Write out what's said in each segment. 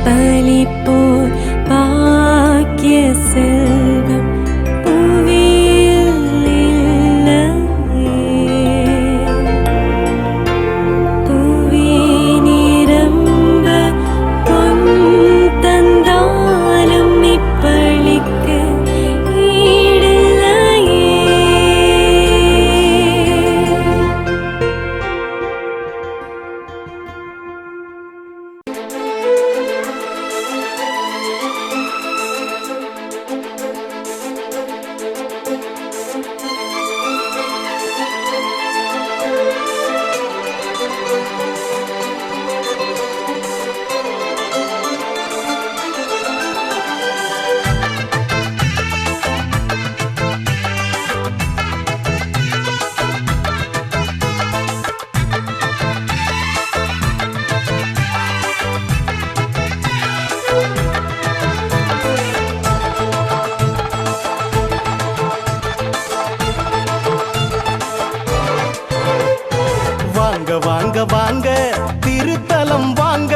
பலிப்போர் பாக்கிய செல்வம் புவியில் இல்லையே. புவி நிரம்ப பொன் தந்தாலும் இப்பளிக்கு ஈடில்லையே. வாங்க வாங்க திருத்தலம் வாங்க,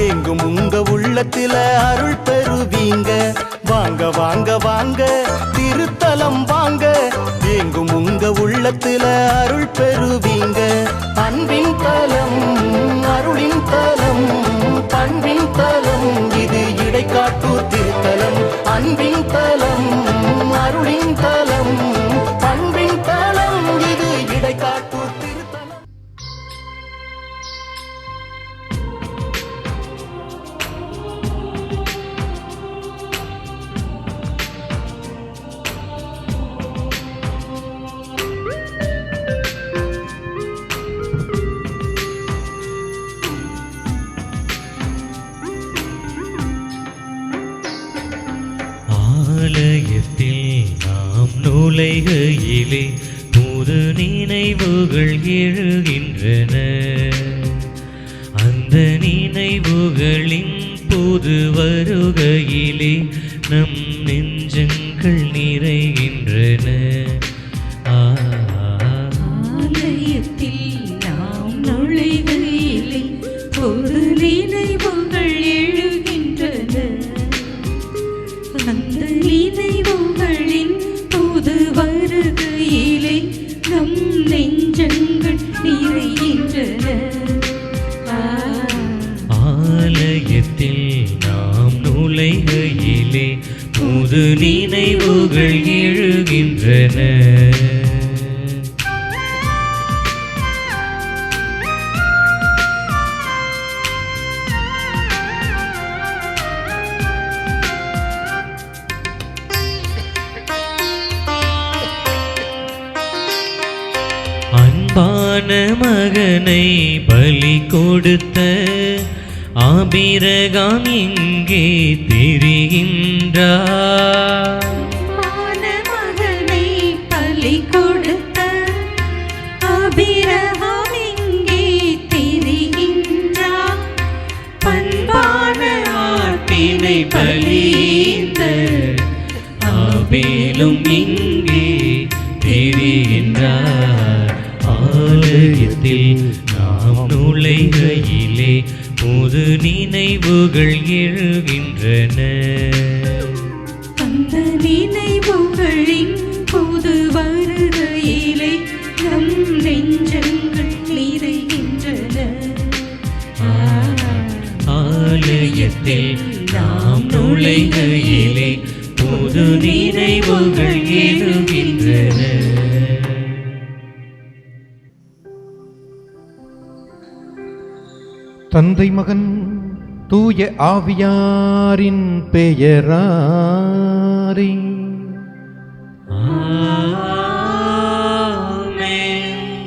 எங்கும் உங்க உள்ளத்தில அருள் பெறுவீங்க. வாங்க வாங்க வாங்க திருத்தலம் வாங்க, எங்கும் உங்க உள்ளத்தில அருள் பெறுவீங்க. அன்பின் தலம், அருளின் தலம், பண்பின் தலம், இது இடைக்காட்டூர் திருத்தலம். அன்பின் தலம், அருளின் தலம், பண்பின் தலம், இது இடைக்காட்டூர் திருத்தலம். ஆலயத்தில் நாம் நுழைகையிலே புது நினைவுகள் எழுகின்றன. அந்த நினைவுகளின் புது வருகையிலே நம் நெஞ்சங்கள் நிறைகின்றன. ஆலயத்தில் நாம் நுழைகையிலே புது நினைவுகள் எழுகின்றன. அந்த நினைவுகளின் புது வருகையிலே நம் நெஞ்சங்கள் நிறைகின்றன. ஆலயத்தில் நாம் நுழைகையிலே புது நினைவுகள் எழுகின்றன. அன்பான மகனை பலி கொடுத்த ஆபிரகாம் இங்கே திரிகின்றார். அன்பான மகனை பலி கொடுத்த ஆபிரகாம் இங்கே திரிகின்றார். பண்பான ஆட்டினை பலியிட்ட ஆபேலும் இங்கே திரிகின்றார். ஆலயத்தில் நாம் நுழைகையிலே புது நினைவுகள் எழுகின்றன. அந்த நினைவுகளின் புது வருகையிலே நம் நெஞ்சங்கள் நிறைகின்றன. ஆலயத்தில் நாம் நுழைகையிலே புது நினைவுகள் எழுகின்றன. தந்தை மகன் தூய ஆவியாரின் பெயராரே.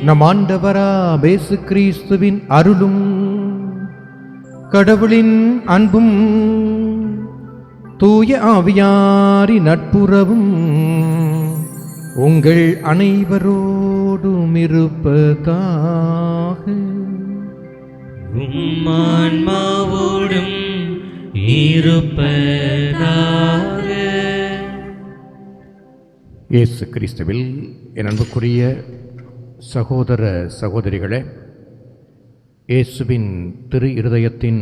நம் ஆண்டவராம் இயேசு கிறிஸ்துவின் அருளும் கடவுளின் அன்பும் தூய ஆவியாரின் நட்புறவும் உங்கள் அனைவரோடும் இருப்பதாக. உம்மான்மாவோடும் இருப்பதாக. இயேசு கிறிஸ்துவில் என் அன்புக்குரிய சகோதர சகோதரிகளே, இயேசுவின் திரு இருதயத்தின்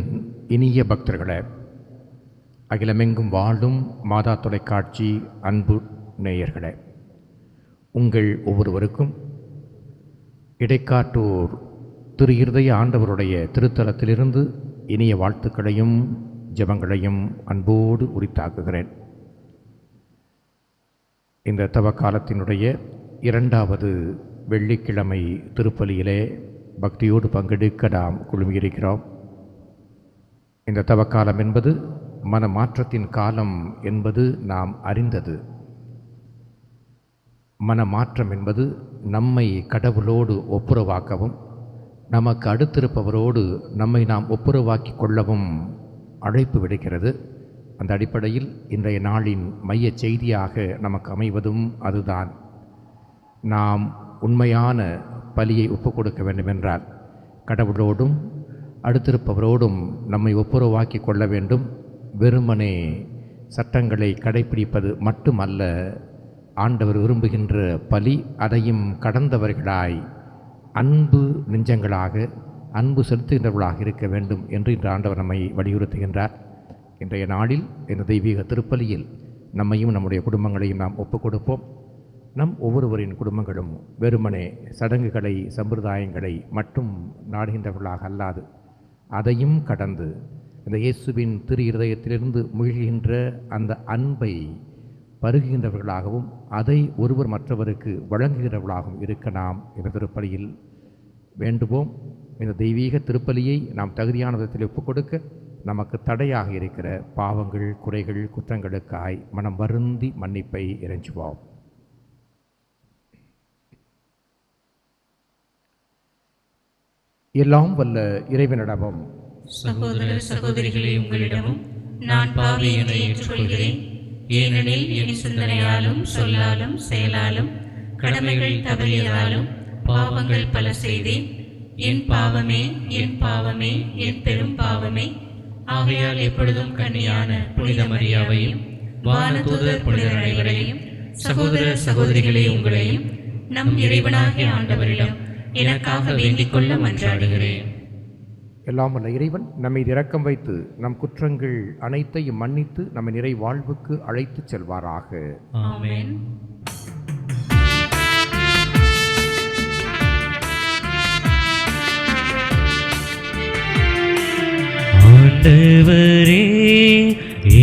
இனிய பக்தர்களே, அகிலமெங்கும் வாழும் மாதா தொலைக்காட்சி அன்பு நேயர்களே, உங்கள் ஒவ்வொருவருக்கும் இடைக்காட்டூர் திரு இருதய ஆண்டவருடைய திருத்தலத்திலிருந்து இனிய வாழ்த்துக்களையும் ஜெபங்களையும் அன்போடு உரித்தாக்குகிறேன். இந்த தவக்காலத்தினுடைய 2வது வெள்ளிக்கிழமை திருப்பலியிலே பக்தியோடு பங்கெடுக்க நாம் குழுமியிருக்கிறோம். இந்த தவக்காலம் என்பது மனமாற்றத்தின் காலம் என்பது நாம் அறிந்தது. மனமாற்றம் என்பது நம்மை கடவுளோடு ஒப்புரவாக்கவும், நமக்கு அடுத்திருப்பவரோடு நம்மை நாம் ஒப்புரவாக்கி கொள்ளவும் அழைப்பு விடுக்கிறது. அந்த அடிப்படையில் இன்றைய நாளின் மைய செய்தியாக நமக்கு அமைவதும் அதுதான். நாம் உண்மையான பலியை ஒப்புக் கொடுக்க வேண்டுமென்றால் கடவுளோடும் அடுத்திருப்பவரோடும் நம்மை ஒப்புரவாக்கி கொள்ள வேண்டும். வெறுமனே சட்டங்களை கடைப்பிடிப்பது மட்டுமல்ல, ஆண்டவர் விரும்புகின்ற பலி அதையும் கடந்தவர்களாய் அன்பு நெஞ்சங்களாக அன்பு செலுத்துகின்றவர்களாக இருக்க வேண்டும் என்று இன்று ஆண்டவர் நம்மை வலியுறுத்துகின்றார். இன்றைய நாளில் இந்த தெய்வீக திருப்பலியில் நம்மையும் நம்முடைய குடும்பங்களையும் நாம் ஒப்புக் கொடுப்போம். நம் ஒவ்வொருவரின் குடும்பங்களும் வெறுமனே சடங்குகளை சம்பிரதாயங்களை மட்டும் நாடுகின்றவர்களாக அல்லாது, அதையும் கடந்து இந்த இயேசுவின் திரு இருதயத்திலிருந்து மூழ்கின்ற அந்த அன்பை பருகுகின்றவர்களாகவும் அதை ஒருவர் மற்றவருக்கு வழங்குகிறவர்களாகவும் இருக்க நாம் இந்த திருப்பலியில் வேண்டுவோம். இந்த தெய்வீக திருப்பலியை நாம் தகுதியான விதத்தில் ஒப்புக் கொடுக்க நமக்கு தடையாக இருக்கிற பாவங்கள், குறைகள், குற்றங்களுக்காய் மனம் வருந்தி மன்னிப்பை இறைஞ்சுவோம். எல்லாம் வல்ல இறைவனிடமும் சகோதர சகோதரிகளே, உங்களிடமும் நான் பாவி என ஏற்றுக்கொள்கிறேன். ஏனெனில் என் சிந்தனையாலும் சொல்லாலும் செயலாலும் கடமைகள் தவறியதாலும் பாவங்கள் பல செய்தேன். என் பாவமே, என் பாவமே, என் பெரும் பாவமே. ஆகையால் எப்பொழுதும் கன்னியான புனித மரியாவையும் வானதூதர் புனிதர் அனைவரையும் சகோதர சகோதரிகளே உங்களையும் நம் இறைவனாகிய ஆண்டவரிடம் எனக்காக வேண்டிக் கொள்ள மன்றாடுகிறேன். எல்லாம் வல்ல இறைவன் நம்மை இரக்கம் வைத்து நம் குற்றங்கள் அனைத்தையும் மன்னித்து நம்மை நிறை வாழ்வுக்கு அழைத்துச் செல்வாராக. ஆமென். ஆண்டவரே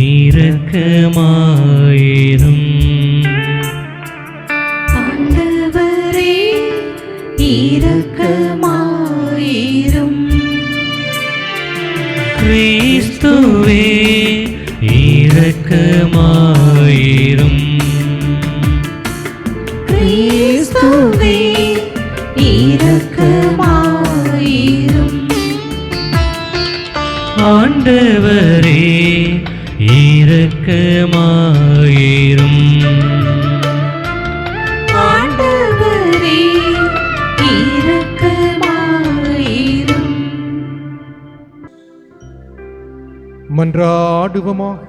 இரக்கமாயிரும். ஆண்டவரே இரக்கமாயிரும். கிறிஸ்துவே இரக்கமாயிரும். கிறிஸ்துவே இரக்கமாயிரும். ஆண்டவரே இரக்கமாயிரும். ஆண்டவரே இரக்கமாயிரும். மன்றாடுவோமாக.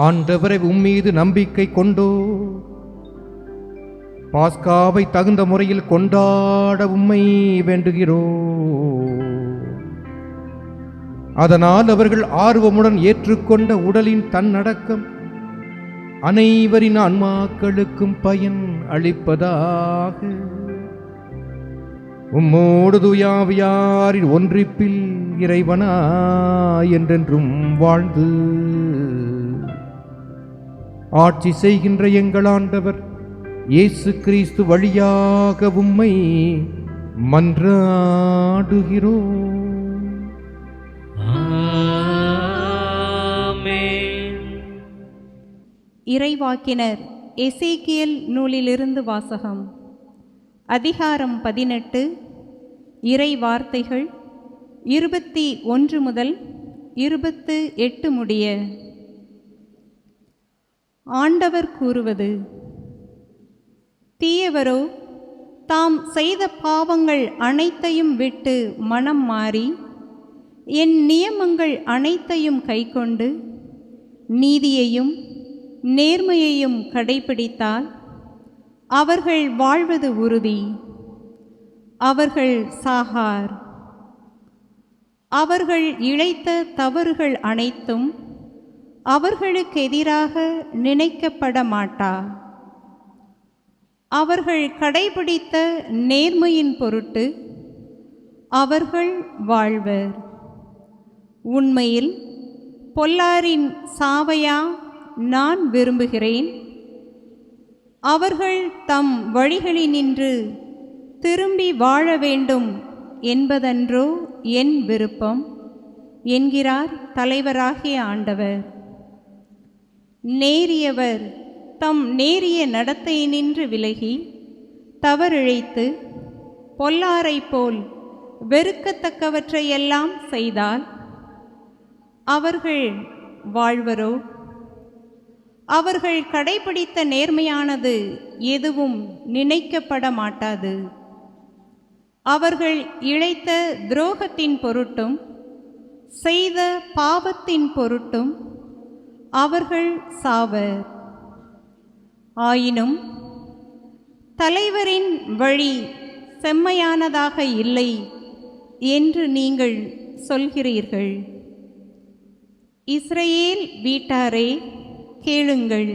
ஆண்டவரை உம்மீது நம்பிக்கை கொண்டோ பாஸ்காவை தகுந்த முறையில் கொண்டாட உம்மை வேண்டுகிறோம். அதனால் அவர்கள் ஆர்வமுடன் ஏற்றுக்கொண்ட உடலின் தன்னடக்கம் அனைவரின் ஆன்மாக்களுக்கும் பயன் அளிப்பதாக. உம்மோடு தூயாவியாரின் ஒன்றிப்பில் இறைவனா என்றென்றும் வாழ்ந்து ஆட்சி செய்கின்ற எங்கள் ஆண்டவர் இயேசு கிறிஸ்து வழியாக உம்மை மன்றாடுகிறோம். ஆமென். இறைவாக்கினர் எசேக்கியேல் நூலிலிருந்து வாசகம். அதிகாரம் 18. இறை வார்த்தைகள் 21 முதல் 28 முடிய. ஆண்டவர் கூறுவது: தீயவரோ தாம் செய்த பாவங்கள் அனைத்தையும் விட்டு மனம் மாறி என் நியமங்கள் அனைத்தையும் கைக்கொண்டு நீதியையும் நேர்மையையும் கடைபிடித்தால் அவர்கள் வாழ்வது உறுதி. அவர்கள் சாகார். அவர்கள் இழைத்த தவறுகள் அனைத்தும் அவர்களுக்கு எதிராக நினைக்கப்பட மாட்டா. அவர்கள் கடைபிடித்த நேர்மையின் பொருட்டு அவர்கள் வாழ்வர். உண்மையில் பொல்லாரின் சாவையா நான் விரும்புகிறேன்? அவர்கள் தம் வழிகளினின்று திரும்பி வாழ வேண்டும் என்பதன்றோ என் விருப்பம் என்கிறார் தலைவராகிய ஆண்டவர். நேரியவர் தம் நேரிய நடத்தையினின்று விலகி தவறிழைத்து பொல்லாரைப் போல் வெறுக்கத்தக்கவற்றையெல்லாம் செய்தால் அவர்கள் வாழ்வரோ? அவர்கள் கடைபிடித்த நேர்மையானது எதுவும் நினைக்கப்பட மாட்டாது. அவர்கள் இழைத்த துரோகத்தின் பொருட்டும் செய்த பாவத்தின் பொருட்டும் அவர்கள் சாவர். ஆயினும் தலைவரின் வழி செம்மையானதாக இல்லை என்று நீங்கள் சொல்கிறீர்கள். இஸ்ரவேல் வீட்டாரே, கேளுங்கள்.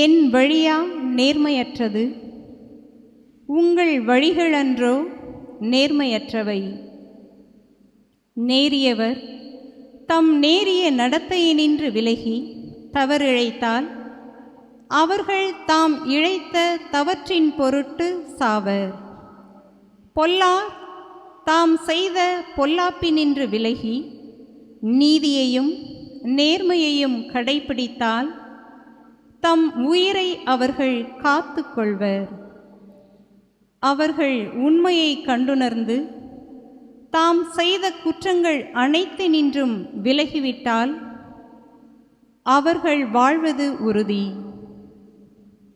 என் வழியா நேர்மையற்றது? உங்கள் வழிகளன்றோ நேர்மையற்றவை? நேரியவர் தம் நேரிய நடத்தையினின்று விலகி தவறிழைத்தால் அவர்கள் தாம் இழைத்த தவற்றின் பொருட்டு சாவர். பொல்லார் தாம் செய்த பொல்லாப்பினின்று விலகி நீதியையும் நேர்மையையும் கடைபிடித்தால் தம் உயிரை அவர்கள் காத்து கொள்வர். அவர்கள் உண்மையை கண்டுணர்ந்து தாம் செய்த குற்றங்கள் அனைத்தினின்றும் விலகிவிட்டால் அவர்கள் வாழ்வது உறுதி.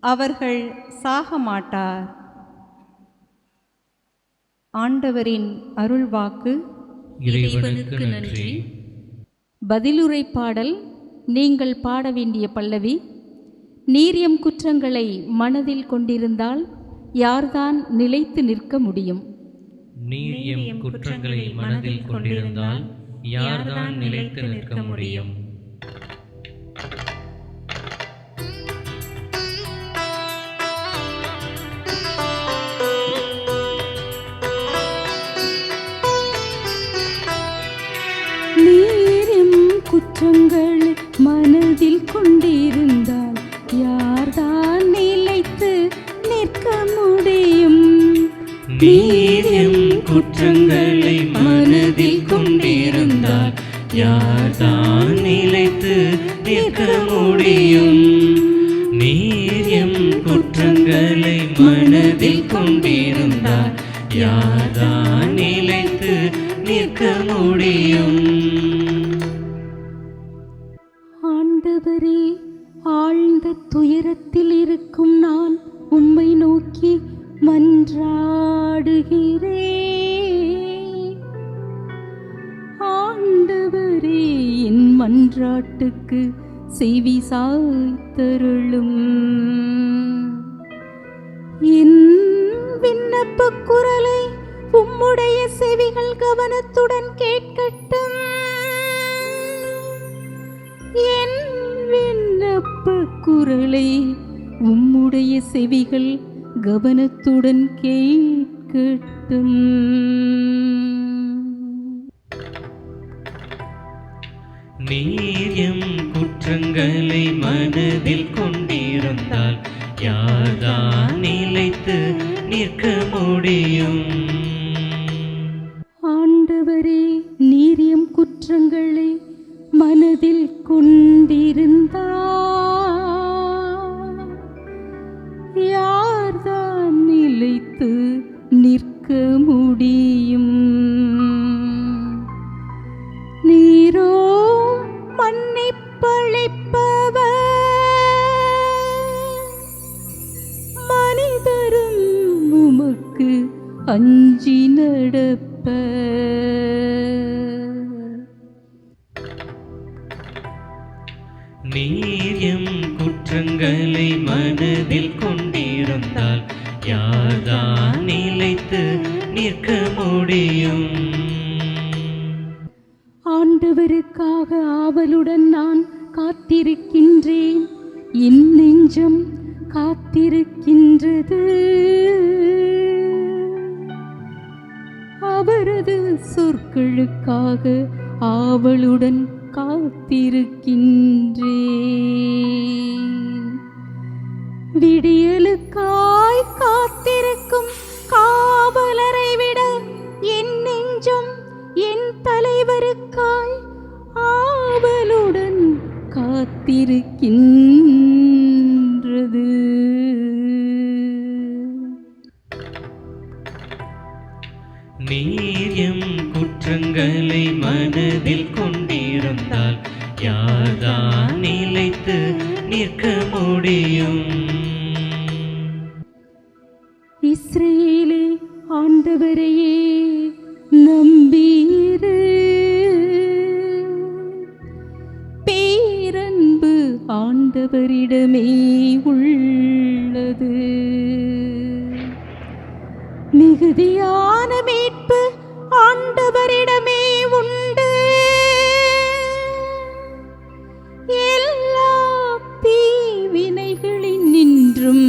அவர்கள் சாக மாட்டார். ஆண்டவரின் அருள்வாக்கு. இறைவனுக்கு நன்றி. பதிலுரை பாடல். நீங்கள் பாட வேண்டிய பல்லவி. நீரியம் குற்றங்களை மனதில் கொண்டிருந்தால் யார்தான் நிலைத்து நிற்க முடியும்? நீரியம் குற்றங்களை மனதில் கொண்டிருந்தால் யார்தான் நிலைத்து நிற்க முடியும்? நீரியம் குற்றங்களை மனதில் கொண்டிருந்தால் யார்தான் நிலைத்து நிற்க முடியும்? நீரியம் குற்றங்களை மனதில் கொண்டிருந்தால் யார்தான் நிலைத்து நிற்க முடியும்? நீரியம் குற்றங்களை மனதில் கொண்டிருந்தால் யார்தான் நிலைத்து நிற்க முடியும்? ஆண்டவரே, ஆழ்ந்த துயரத்தில் இருக்கும் நான் உம்மை நோக்கி மன்றாடுகிறேன். ஆண்டவரே, என் மன்றாட்டுக்கு செவி சாய்த்தருளும். என் விண்ணப்ப குரலை உம்முடைய செவிகள் கவனத்துடன் கேட்கட்டும். என் விண்ணப்ப குரலை உம்முடைய செவிகள் கவனத்துடன் கேட்கட்டும். நீரியம் குற்றங்களை மனதில் கொண்டிருந்தால் யார்தான் நிலைத்து நிற்க முடியும்? ஆண்டவரே, நீரியம் குற்றங்களை மனதில் கொண்டிருந்தால் யார்தான் நிலைத்து நிற்க முடியும்? நீரோ மன்னிப்பளிப்பவர், மனிதரும் உமக்கு அஞ்சி நடப்ப. குற்றங்களை மனதில் கொண்டிருந்தால் யார்தான் நிலைத்து நிற்க முடியும்? ஆண்டவருக்காக ஆவலுடன் நான் காத்திருக்கின்றேன், என் நெஞ்சம் காத்திருக்கின்றது. அவரது சொற்களுக்காக ஆவலுடன் காத்திருக்கின்றேன். விடியலுக்காய் காத்திருக்கும் காவலரை விட என் நெஞ்சம் என் தலைவருக்காய் ஆவலுடன் காத்திருக்கின்றது. நீர் எம் குற்றங்களை மனதில் கொண்டிருந்தால் யார்தான் நிலைத்து நிற்க முடியும்? இஸ்ரவேலே, ஆண்டவரையே நம்பீரு. பேரன்பு ஆண்டவரிடமே உள்ளது, மிகுதியான மீட்பு ஆண்டவரிடமே உண்டு. எல்லா தீவினைகளின் நின்றும்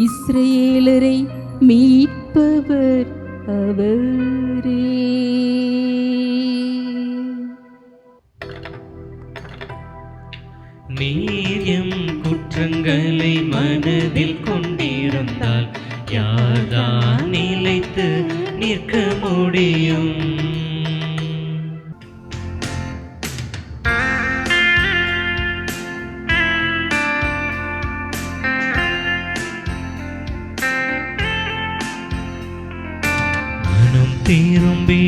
இஸ்ரவேலரை மீட்பவர் அவரே. நீர் எம் குற்றங்களை மனதில் கொண்டிருந்தால் யார்தான் நிலைத்து நிற்க முடியும்? மனம் திரும்பி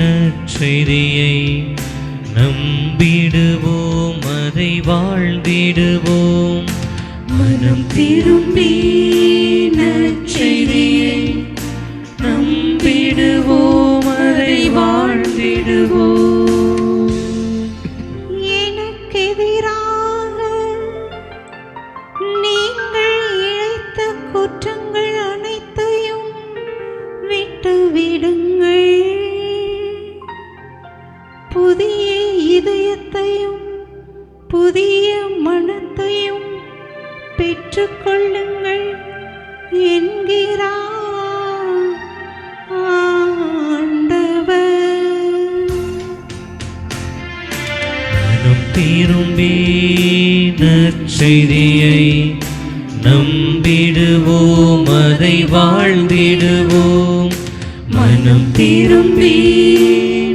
நற்செய்தியை நம்பிடுவோம், அதை வாழ்ந்திடுவோம். மனம் திரும்பி நற்செய்தியை நம்பிடுவோம், அதை வாழ்ந்திடுவோம். எனக்கெதிராக நீங்கள் இழைத்த குற்றங்கள் அனைத்தையும் விட்டுவிடுங்கள். புதிய இதயத்தையும் புதிய மனத்தையும் பெற்றுக்கொள்ளுங்கள் என்கிறார் ஆண்டவர். மனம் திரும்பி நற்செய்தியை நம்பிடுவோம், அதை வாழ்ந்திடுவோம். மனம் திரும்பி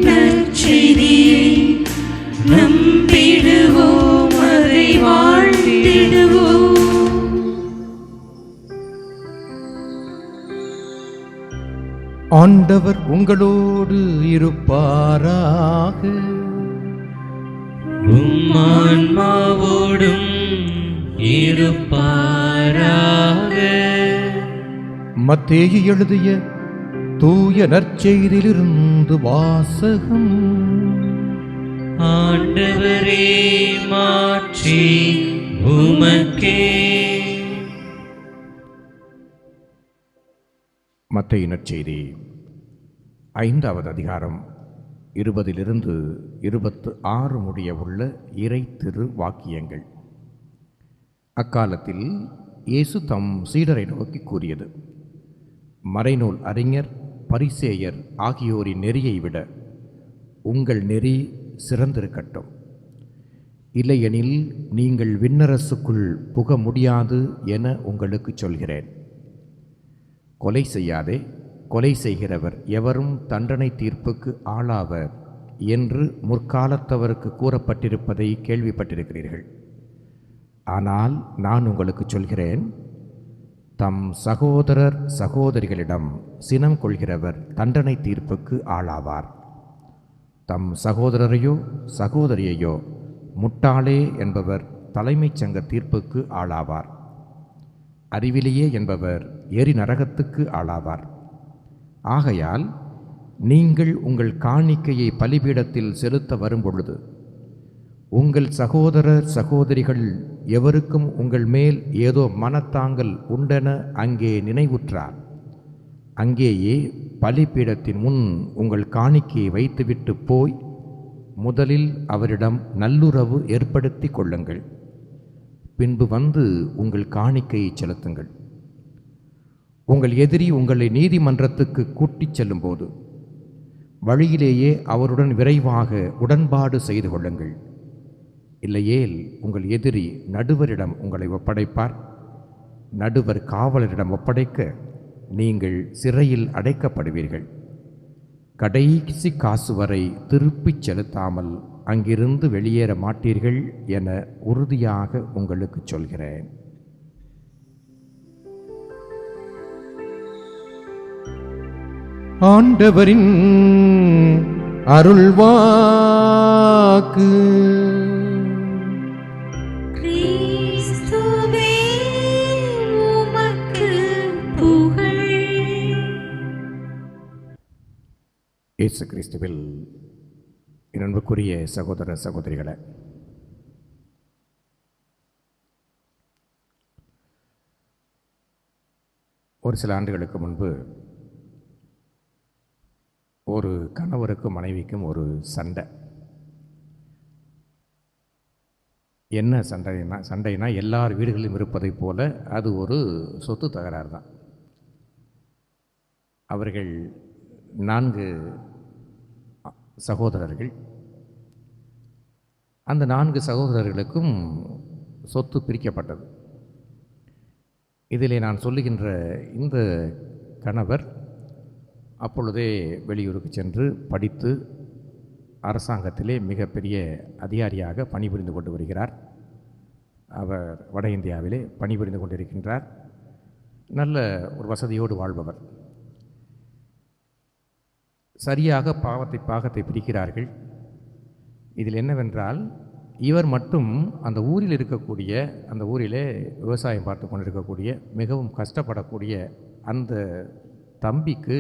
நற்செய்தியை நம்பிடுவோம், அதை வாழ்ந்திடுவோம். ஆண்டவர் உங்களோடு இருப்பாராக. ஆன்மாவோடும் இருப்பாராக. மத்தேயு எழுதிய தூய நற்செய்தியிலிருந்து வாசகம். ஆண்டவரே, மாற்றி உமக்கே. மத்தேயு நற்செய்தி 5வது அதிகாரம் 20 26 முடிய உள்ள இறை திரு வாக்கியங்கள். அக்காலத்தில் இயேசு தம் சீடரை நோக்கி கூறியது: மறைநூல் அறிஞர் பரிசேயர் ஆகியோரின் நெறியை விட உங்கள் நெறி சிறந்திருக்கட்டும். இல்லையெனில் நீங்கள் விண்ணரசுக்குள் புக முடியாது என உங்களுக்கு சொல்கிறேன். கொலை செய்யாதே, கொலை செய்கிறவர் எவரும் தண்டனை தீர்ப்புக்கு ஆளாவர் என்று முற்காலத்தவருக்கு கூறப்பட்டிருப்பதை கேள்விப்பட்டிருக்கிறீர்கள். ஆனால் நான் உங்களுக்கு சொல்கிறேன், தம் சகோதரர் சகோதரிகளிடம் சினம் கொள்கிறவர் தண்டனை தீர்ப்புக்கு ஆளாவார். தம் சகோதரரையோ சகோதரியையோ முட்டாளே என்பவர் தலைமைச் சங்க தீர்ப்புக்கு ஆளாவார். அறிவிலியே என்பவர் எரி நரகத்துக்கு ஆளாவார். ஆகையால் நீங்கள் உங்கள் காணிக்கையை பலிபீடத்தில் செலுத்த வரும்பொழுது உங்கள் சகோதரர் சகோதரிகள் எவருக்கும் உங்கள் மேல் ஏதோ மனத்தாங்கல் உண்டென அங்கே நினைவுற்றார். அங்கேயே பலிபீடத்தின் முன் உங்கள் காணிக்கையை வைத்துவிட்டு போய் முதலில் அவரிடம் நல்லுறவு ஏற்படுத்தி கொள்ளுங்கள். பின்பு வந்து உங்கள் காணிக்கையை செலுத்துங்கள். உங்கள் எதிரி உங்களை நீதிமன்றத்துக்கு கூட்டிச் செல்லும்போது வழியிலேயே அவருடன் விரைவாக உடன்பாடு செய்து கொள்ளுங்கள். இல்லையேல் உங்கள் எதிரி நடுவரிடம் உங்களை ஒப்படைப்பார். நடுவர் காவலரிடம் ஒப்படைக்க நீங்கள் சிறையில் அடைக்கப்படுவீர்கள். கடைசி காசு வரை திருப்பிச் செலுத்தாமல் அங்கிருந்து வெளியேற மாட்டீர்கள் என உறுதியாக உங்களுக்கு சொல்கிறேன். ஆண்டவரின் அருள்வாக்கு. கிறிஸ்துவே உமக்கு புகழ். இயேசு கிறிஸ்துவில் அன்புக்குரிய சகோதர சகோதரிகளே, ஒரு சில ஆண்டுகளுக்கு முன்பு ஒரு கணவருக்கும் மனைவிக்கும் ஒரு சண்டை. என்ன சண்டைனா எல்லார் வீடுகளிலும் இருப்பதைப் போல அது ஒரு சொத்து தகராறு தான். அவர்கள் 4 சகோதரர்கள். அந்த 4 சகோதரர்களுக்கும் சொத்து பிரிக்கப்பட்டது. இதிலே நான் சொல்லுகின்ற இந்த கணவர் அப்பொழுதே வெளியூருக்கு சென்று படித்து அரசாங்கத்திலே மிகப்பெரிய அதிகாரியாக பணிபுரிந்து கொண்டு வருகிறார். அவர் வட இந்தியாவிலே பணிபுரிந்து கொண்டிருக்கின்றார். நல்ல ஒரு வசதியோடு வாழ்பவர். சரியாக பாகத்தை பிரிக்கிறார்கள். இதில் என்னவென்றால், இவர் மட்டும் அந்த ஊரில் இருக்கக்கூடிய, அந்த ஊரிலே விவசாயம் பார்த்து கொண்டிருக்கக்கூடிய மிகவும் கஷ்டப்படக்கூடிய அந்த தம்பிக்கு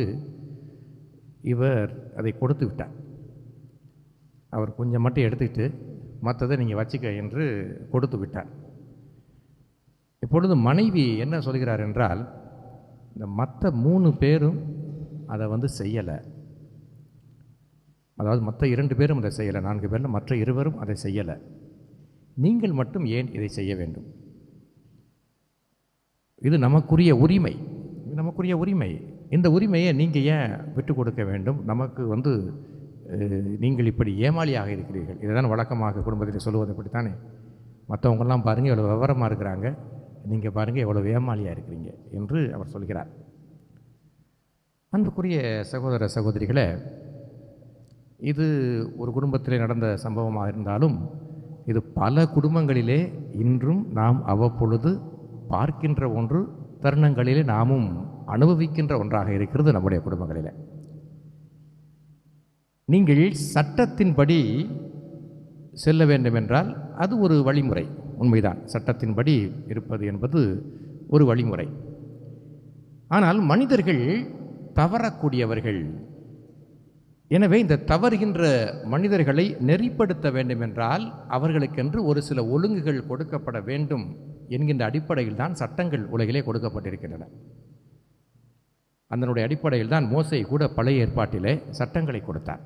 இவர் அதை கொடுத்து விட்டார். அவர் கொஞ்சம் மட்டும் எடுத்துக்கிட்டு மற்றதை நீங்கள் வச்சுக்க என்று கொடுத்து விட்டார். இப்பொழுது மனைவி என்ன சொல்கிறார் என்றால், இந்த மற்ற 3 பேரும் அதை செய்யலை. அதாவது மற்ற 2 பேரும் அதை செய்யலை, 4 பேரில் மற்ற 2 பேரும் அதை செய்யலை. நீங்கள் மட்டும் ஏன் இதை செய்ய வேண்டும்? இது நமக்குரிய உரிமை, நமக்குரிய உரிமை. இந்த உரிமையை நீங்கள் ஏன் விட்டு கொடுக்க வேண்டும்? நமக்கு நீங்கள் இப்படி ஏமாளியாக இருக்கிறீர்கள். இதுதான் வழக்கமாக குடும்பத்தில் சொல்லுவது. இப்படித்தானே, மற்றவங்கெல்லாம் பாருங்கள் எவ்வளோ விவரமாக இருக்கிறாங்க, நீங்கள் பாருங்கள் எவ்வளோ ஏமாளியாக இருக்கிறீங்க என்று அவர் சொல்கிறார். அன்புக்குரிய சகோதர சகோதரிகளே, இது ஒரு குடும்பத்திலே நடந்த சம்பவமாக இருந்தாலும் இது பல குடும்பங்களிலே இன்றும் நாம் அவ்வப்பொழுது பார்க்கின்ற ஒன்று, தருணங்களிலே நாமும் அனுபவிக்கின்ற ஒன்றாக இருக்கிறது நம்முடைய குடும்பங்களில். நீங்கள் சட்டத்தின்படி செல்ல வேண்டுமென்றால் அது ஒரு வழிமுறை, உண்மைதான். சட்டத்தின்படி இருப்பது என்பது ஒரு வழிமுறை. ஆனால் மனிதர்கள் தவறக்கூடியவர்கள். எனவே இந்த தவறுகின்ற மனிதர்களை நெறிப்படுத்த வேண்டுமென்றால் அவர்களுக்கென்று ஒரு சில ஒழுங்குகள் கொடுக்கப்பட வேண்டும் என்கின்ற அடிப்படையில் தான் சட்டங்கள் உலகிலே கொடுக்கப்பட்டிருக்கின்றன. அதனுடைய அடிப்படையில் தான் மோசே கூட பழைய ஏற்பாட்டிலே சட்டங்களை கொடுத்தார்.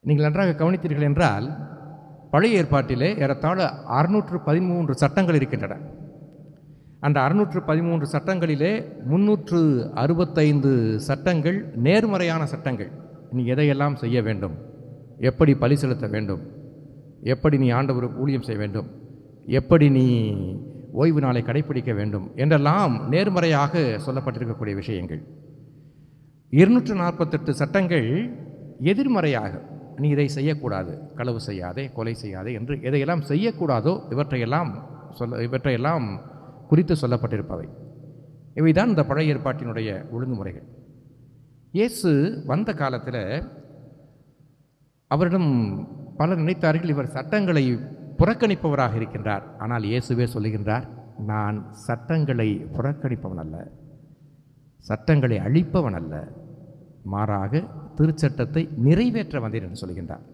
நீங்கள் நன்றாக கவனித்தீர்கள் என்றால், பழைய ஏற்பாட்டிலே ஏறத்தாழ 613 சட்டங்கள் இருக்கின்றன. அந்த 613 சட்டங்களிலே 365 சட்டங்கள் நேர்மறையான சட்டங்கள். நீ எதையெல்லாம் செய்ய வேண்டும், எப்படி பலி செலுத்த வேண்டும், எப்படி நீ ஆண்டவருக்கு ஊழியம் செய்ய வேண்டும், எப்படி நீ ஓய்வு நாளை கடைப்பிடிக்க வேண்டும் என்றெல்லாம் நேர்மறையாக சொல்லப்பட்டிருக்கக்கூடிய விஷயங்கள். 248 சட்டங்கள் எதிர்மறையாக, நீ இதை செய்யக்கூடாது, களவு செய்யாதே, கொலை செய்யாதே என்று எதையெல்லாம் செய்யக்கூடாதோ இவற்றையெல்லாம் குறித்து சொல்லப்பட்டிருப்பவை. இவைதான் இந்த பழைய ஏற்பாட்டினுடைய ஒழுங்குமுறைகள். இயேசு வந்த காலத்தில் அவரிடம் பலர் நினைத்தார்கள், இவர் சட்டங்களை புறக்கணிப்பவராக இருக்கின்றார். ஆனால் இயேசுவே சொல்லுகின்றார், நான் சட்டங்களை புறக்கணிப்பவன் அல்ல, சட்டங்களை அழிப்பவன் அல்ல, மாறாக திருச்சட்டத்தை நிறைவேற்ற வந்தேன் என்று சொல்கின்றார்.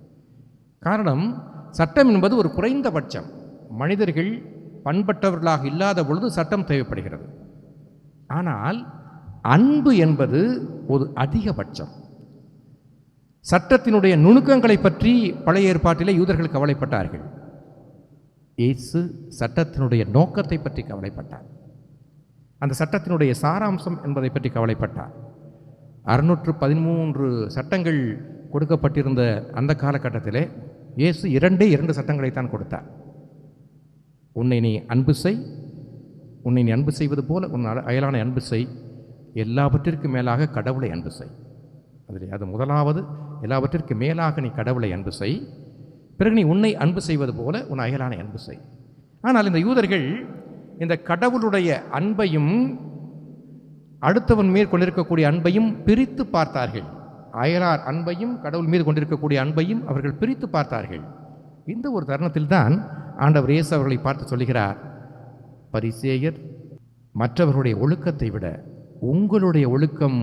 காரணம், சட்டம் என்பது ஒரு குறைந்தபட்சம். மனிதர்கள் பண்பட்டவர்களாக இல்லாத பொழுது சட்டம் தேவைப்படுகிறது. ஆனால் அன்பு என்பது ஒரு அதிகபட்சம். சட்டத்தினுடைய நுணுக்கங்களை பற்றி பழைய ஏற்பாட்டிலே யூதர்கள் கவலைப்பட்டார்கள். இயேசு சட்டத்தினுடைய நோக்கத்தை பற்றி கவலைப்பட்டார். அந்த சட்டத்தினுடைய சாராம்சம் என்பதை பற்றி கவலைப்பட்டார். 613 சட்டங்கள் கொடுக்கப்பட்டிருந்த அந்த காலகட்டத்திலே இயேசு 2 சட்டங்களைத்தான் கொடுத்தார். உன்னை நீ அன்பு செய், உன்னை நீ அன்பு செய்வது போல உன் அயலானை அன்பு செய், எல்லாவற்றிற்கும் மேலாக கடவுளை அன்பு செய். அது முதலாவது. எல்லாவற்றிற்கு மேலாக நீ கடவுளை அன்பு செய், பிறகு நீ உன்னை அன்பு செய்வது போல உன் அயலானை அன்பு செய். ஆனால் இந்த யூதர்கள் இந்த கடவுளுடைய அன்பையும் அடுத்தவன் மீது கொண்டிருக்கக்கூடிய அன்பையும் பிரித்து பார்த்தார்கள். அயலார் அன்பையும் கடவுள் மீது கொண்டிருக்கக்கூடிய அன்பையும் அவர்கள் பிரித்து பார்த்தார்கள். இந்த ஒரு தருணத்தில் தான் ஆண்டவர் இயேசு அவர்களை பார்த்து சொல்கிறார், பரிசேயர் மற்றவர்களுடைய ஒழுக்கத்தை விட உங்களுடைய ஒழுக்கம்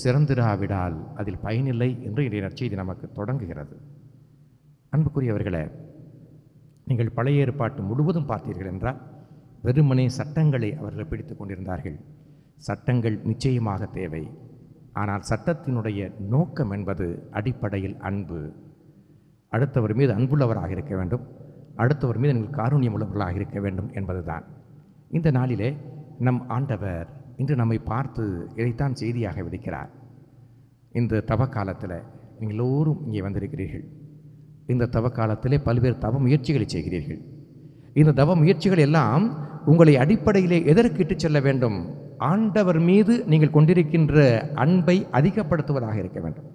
சிறந்திராவிடால் அதில் பயனில்லை என்று இன்றைய நற்செய்தி நமக்கு தொடங்குகிறது. அன்புக்குரியவர்களே, நீங்கள் பழைய ஏற்பாட்டு முழுவதும் பார்த்தீர்கள் என்றால் வெறுமனே சட்டங்களை அவர்கள் பிடித்து கொண்டிருந்தார்கள். சட்டங்கள் நிச்சயமாக தேவை. ஆனால் சட்டத்தினுடைய நோக்கம் என்பது அடிப்படையில் அன்பு. அடுத்தவர் மீது அன்புள்ளவராக இருக்க வேண்டும், அடுத்தவர் மீது நீங்கள் காருண்யம் உள்ளவர்களாக இருக்க வேண்டும் என்பதுதான். இந்த நாளிலே நம் ஆண்டவர் இன்று நம்மை பார்த்து இதைத்தான் செய்தியாக விடுக்கிறார். இந்த தவக்காலத்தில் நீங்கள் எல்லோரும் இங்கே வந்திருக்கிறீர்கள். இந்த தவக்காலத்திலே பல்வேறு தவ முயற்சிகளை செய்கிறீர்கள். இந்த தவ முயற்சிகள் எல்லாம் உங்களை அடிப்படையிலே எதற்கு இட்டு செல்ல வேண்டும்? ஆண்டவர் மீது நீங்கள் கொண்டிருக்கின்ற அன்பை அதிகப்படுத்துவதாக இருக்க வேண்டும்.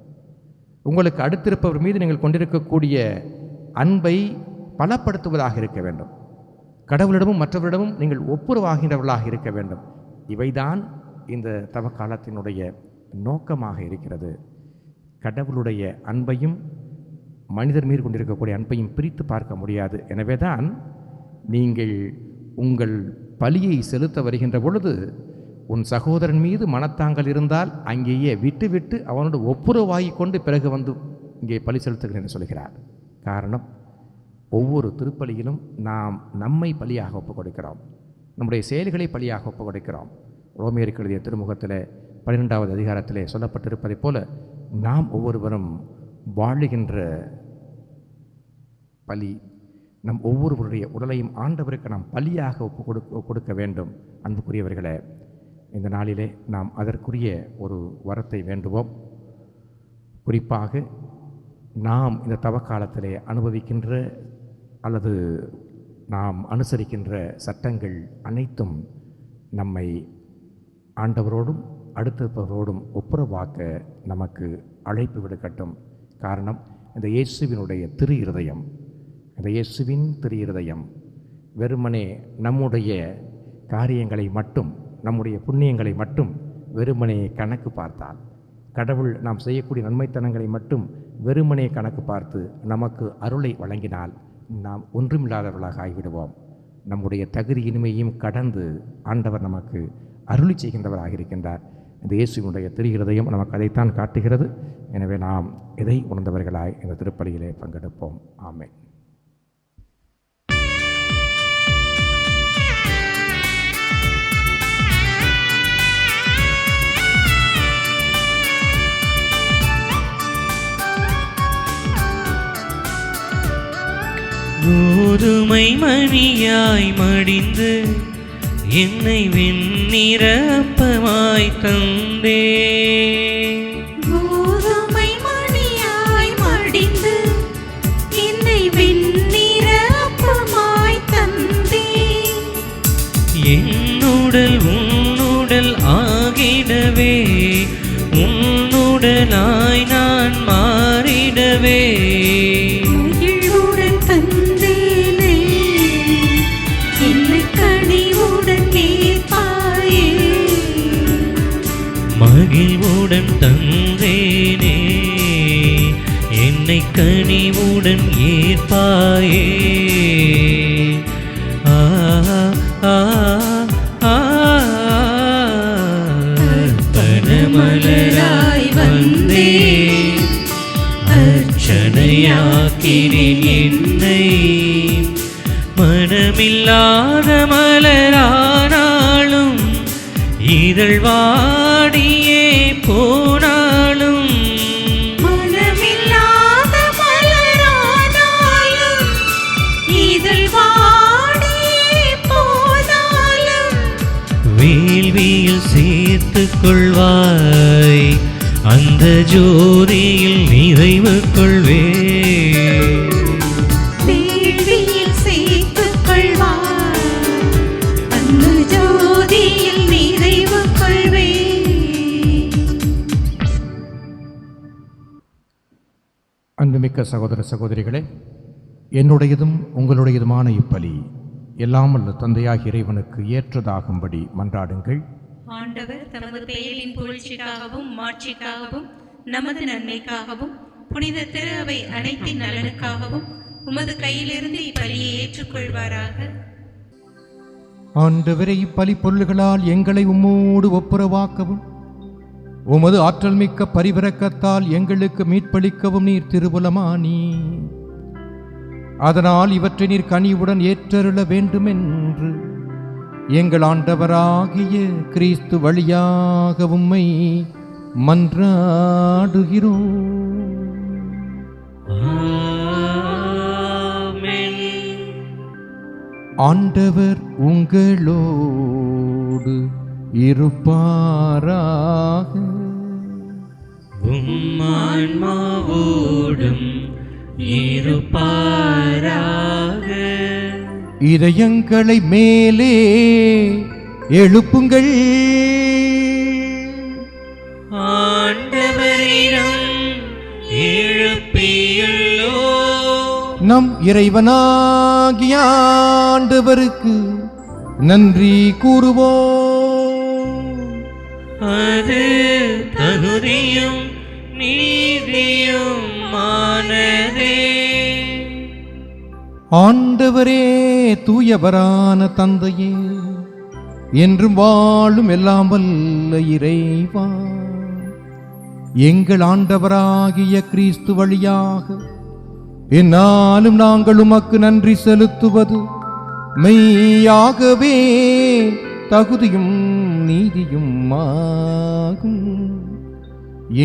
உங்களுக்கு அடுத்திருப்பவர் மீது நீங்கள் கொண்டிருக்கக்கூடிய அன்பை பலப்படுத்துவதாக இருக்க வேண்டும். கடவுளிடமும் மற்றவரிடமும் நீங்கள் ஒப்புரவாகின்றவர்களாக இருக்க வேண்டும். இவைதான் இந்த தவக்காலத்தினுடைய நோக்கமாக இருக்கிறது. கடவுளுடைய அன்பையும் மனிதர் மீது கொண்டிருக்கக்கூடிய அன்பையும் பிரித்து பார்க்க முடியாது. எனவே தான் நீங்கள் உங்கள் பலியை செலுத்த வருகின்ற பொழுது உன் சகோதரன் மீது மனத்தாங்கல் இருந்தால் அங்கேயே விட்டுவிட்டு அவனோடு ஒப்புரவாகி கொண்டு பிறகு வந்து இங்கே பலி செலுத்துகிறேன் என்று சொல்கிறார். காரணம், ஒவ்வொரு திருப்பலியிலும் நாம் நம்மை பலியாக ஒப்புக் கொடுக்கிறோம், நம்முடைய செயல்களை பலியாக ஒப்புக் கொடுக்கிறோம். ரோமியருக்கு எழுதிய திருமுகத்தில் 12வது அதிகாரத்திலே சொல்லப்பட்டிருப்பதைப் போல நாம் ஒவ்வொருவரும் வாழுகின்ற பலி, நம் ஒவ்வொருவருடைய உடலையும் ஆண்டவருக்கு நாம் பலியாக ஒப்பு கொடுக்க வேண்டும். அன்புக்குரியவர்களே, இந்த நாளிலே நாம் அதற்குரிய ஒரு வரத்தை வேண்டுவோம். குறிப்பாக நாம் இந்த தவக்காலத்திலே அனுபவிக்கின்ற அல்லது நாம் அனுசரிக்கின்ற சட்டங்கள் அனைத்தும் நம்மை ஆண்டவரோடும் அடுத்திருப்பவரோடும் ஒப்புரவாக்க நமக்கு அழைப்பு விடுக்கட்டும். காரணம், இந்த இயேசுவினுடைய திரு இருதயம், இந்த இயேசுவின் திரு இருதயம் வெறுமனே நம்முடைய காரியங்களை மட்டும், நம்முடைய புண்ணியங்களை மட்டும் வெறுமனே கணக்கு பார்த்தால், கடவுள் நாம் செய்யக்கூடிய நன்மைத்தனங்களை மட்டும் வெறுமனே கணக்கு பார்த்து நமக்கு அருளை வழங்கினால் நாம் ஒன்றுமில்லாதவர்களாக ஆகிவிடுவோம். நம்முடைய தகுதி இனிமையும் கடந்து ஆண்டவர் நமக்கு அருளி செய்கின்றவராக இருக்கின்றார். இந்த இயேசுவினுடைய திரு இருதயம் நமக்கு அதைத்தான் காட்டுகிறது. எனவே நாம் இதை உணர்ந்தவர்களாய் இந்த திருப்பலியிலே பங்கெடுப்போம். ஆமென். கோதுமை மணியாய் மடிந்து என்னை வெண்ணிற அப்பமாய் தந்தே. கோதுமை மணியாய் மடிந்து என்னை வெண்ணிற அப்பமாய் தந்தே. என்னுடல் உன்னுடல் ஆகிடவே, உன்னுடலாய் நான் மாறிடவே. மகிழ்வுடன் தந்தேனே, என்னை கனிவுடன் ஏற்பாயே. மகிழ்வுடன் தந்தேனே, என்னை கனிவுடன் ஏற்பாயே. ஆ ஆ ஆ பனமலராய் வந்தே, அர்ச்சனை மதனையாக்கினேன் என்னை. மனமில்லாத மலரானாலும் இதழ் வாடியே போனாலும் மனமில்லாத மலரானாலும் இதழ் வாடியே போனாலும் வேள்வியில் சேர்த்துக் கொள்வாய், அந்த ஜோதியில் நிறைவு கொள்வே. வேள்வியில் சேர்த்துக் கொள்வாய், அந்த ஜோதியில் நிறைவு கொள்வே. அன்புமிக்க சகோதர சகோதரிகளே, என்னுடையதும் உங்களுடையதுமான இப்பலி எல்லாம் வல்ல தந்தையாகிய இறைவனுக்கு ஏற்றதாகும்படி மன்றாடுங்கள். ஆண்டவர் தமது பெயரின் புகழ்ச்சிக்காகவும் மாட்சிக்காகவும் நமது நன்மைக்காகவும் புனித திரு அவை அனைத்தின் நலனுக்காகவும் உமது கையிலிருந்து இப்பலியை ஏற்றுக்கொள்வாராக. ஆண்டவரை இப்பலி பொருள்களால் எங்களை உம்மோடு ஒப்புரவாக்கவும் உமது ஆற்றல் மிக்க பரிவிரக்கத்தால் எங்களுக்கு மீட்பளிக்கவும் நீர் திருவுலமானி. அதனால் இவற்றை நீர் கனிவுடன் ஏற்றருள வேண்டுமென்று எங்கள் ஆண்டவராகிய கிறிஸ்து வழியாக உம்மை மன்றாடுகிறோம். ஆமென். ஆண்டவர் உங்களோடு இருப்பாராக. உம்மான்மாவோடும் இருப்பாராக. இதயங்களை மேலே எழுப்புங்கள். ஆண்டவரிடம் எழுப்பியுள்ளோ. நம் இறைவனாகிய ஆண்டவருக்கு நன்றி கூறுவோம். அது தகுதியும் நீதியும் மானதே. ஆண்டவரே தூயவரான தந்தையே, என்றும் வாழும் எல்லாம் வல்ல இறைவா, எங்கள் ஆண்டவராகிய கிறிஸ்து வழியாக என்னாலும் நாங்கள் உமக்கு நன்றி செலுத்துவது மெய்யாகவே தகுதியும் நீதியும் ஆகும்.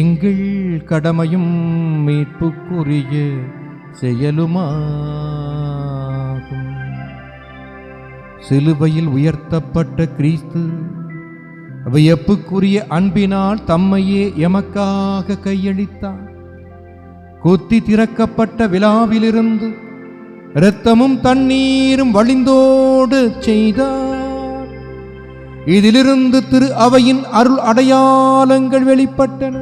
எங்கள் கடமையும் மீட்புக்குரிய செயலுமாகும். சிலுவையில் உயர்த்தப்பட்ட கிறிஸ்து வியப்புக்குரிய அன்பினால் தம்மையே எமக்காக கையளித்தார். குத்தி திறக்கப்பட்ட விழாவிலிருந்து இரத்தமும் தண்ணீரும் வழிந்தோடு செய்தார். இதிலிருந்து திரு அவையின் அருள் அடையாளங்கள் வெளிப்பட்டன.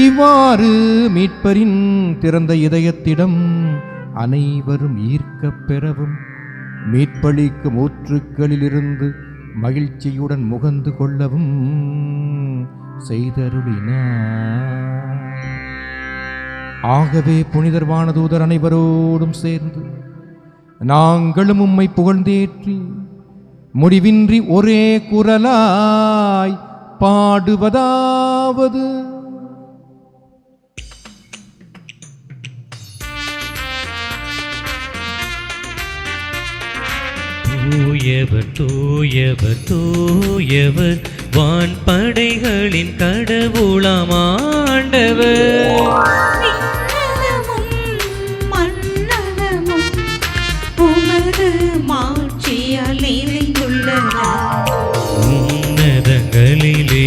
இவ்வாறு மீட்பரின் திறந்த இதயத்திடம் அனைவரும் ஈர்க்கப் பெறவும் மீட்பளிக்கும் ஊற்றுக்களிலிருந்து மகிழ்ச்சியுடன் முகந்து கொள்ளவும் செய்தருளினார். ஆகவே புனிதர் வானதூதர் அனைவரோடும் சேர்ந்து நாங்களும் உம்மை புகழ்ந்தேற்றி முடிவின்றி ஒரே குரலாய் பாடுவதாவது: தூயவர் தூயவர் தூயவர், வான்படைகளின் கடவுளாம் ஆண்டவர். விண்ணகமும் மண்ணகமும் உமது மாட்சியால் நிறைந்துள்ளன. உன்னதங்களிலே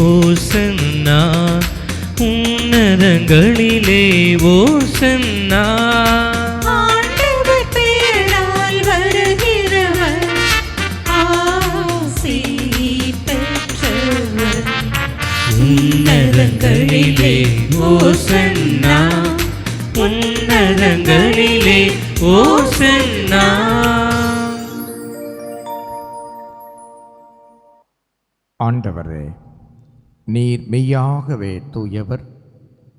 ஓசன்னா, உன்னதங்களிலே ஓசன்னா. ஆண்டவர் பெயரால் வருகிறவர் ஆசி பெற்றவர். உன்னதங்களிலே ஓசன்னா, உன்னதங்களிலே ஓசன்னா. ஆண்டவரே, நீர் மெய்யாகவே தூயவர்,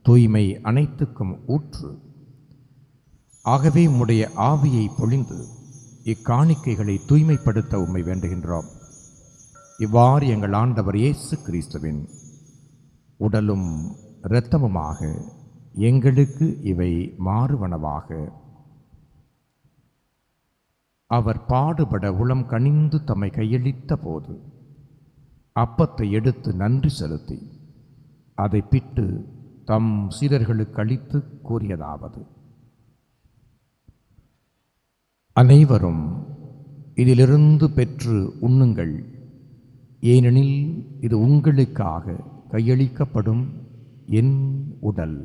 தூய்மை அனைத்துக்கும் ஊற்று. ஆகவே உம்முடைய ஆவியை பொழிந்து இக்காணிக்கைகளை தூய்மைப்படுத்த உம்மை வேண்டுகின்றோம். இவ்வாறு எங்கள் ஆண்டவர் இயேசு கிறிஸ்துவின் உடலும் இரத்தமுமாக எங்களுக்கு இவை மாறுவனவாக. அவர் பாடுபட உளம் கனிந்து தம்மை கையளித்த போது அப்பத்தை எடுத்து நன்றி செலுத்தி அதை பிட்டு தம் சீடர்களுக்கு அளித்து கூறியதாவது: அனைவரும் இதிலிருந்து பெற்று உண்ணுங்கள், ஏனெனில் இது உங்களுக்காக கையளிக்கப்படும் என் உடல்.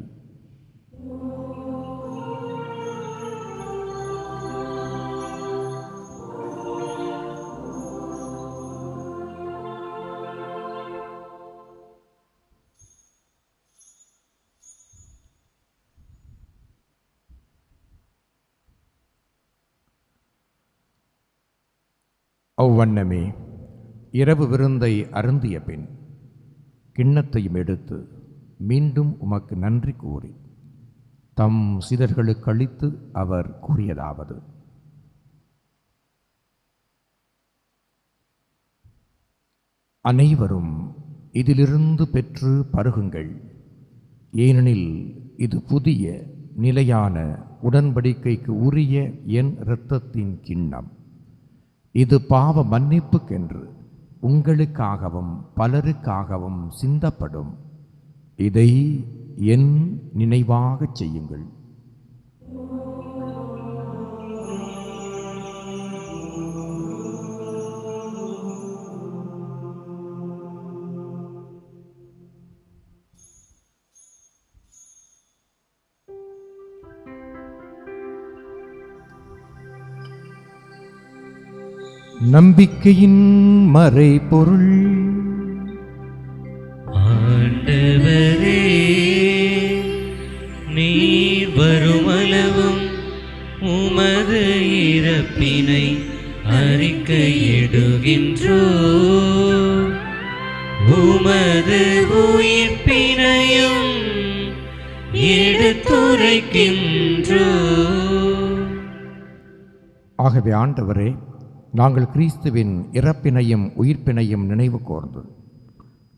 அவ்வண்ணமே இரவு விருந்தை அருந்திய பின் கிண்ணத்தையும் எடுத்து மீண்டும் உமக்கு நன்றி கூறி தம் சீடர்களுக்கு அளித்து அவர் கூறியதாவது: அனைவரும் இதிலிருந்து பெற்று பருகுங்கள், ஏனெனில் இது புதிய நிலையான உடன்படிக்கைக்கு உரிய என் இரத்தத்தின் கிண்ணம். இது பாவ மன்னிப்புக்கென்று உங்களுக்காகவும் பலருக்காகவும் சிந்தப்படும். இதை என் நினைவாகச் செய்யுங்கள். நம்பிக்கையின் மறைபொருள். ஆண்டவரே, நீர் வருமளவும் உமது இறப்பினை அறிக்கையிடுகின்றோ, உமது உயிர்ப்பினையும் எடுத்துரைக்கின்றோ. ஆகவே ஆண்டவரே, நாங்கள் கிறிஸ்துவின் இறப்பினையும் உயிர்ப்பினையும் நினைவு கூர்ந்து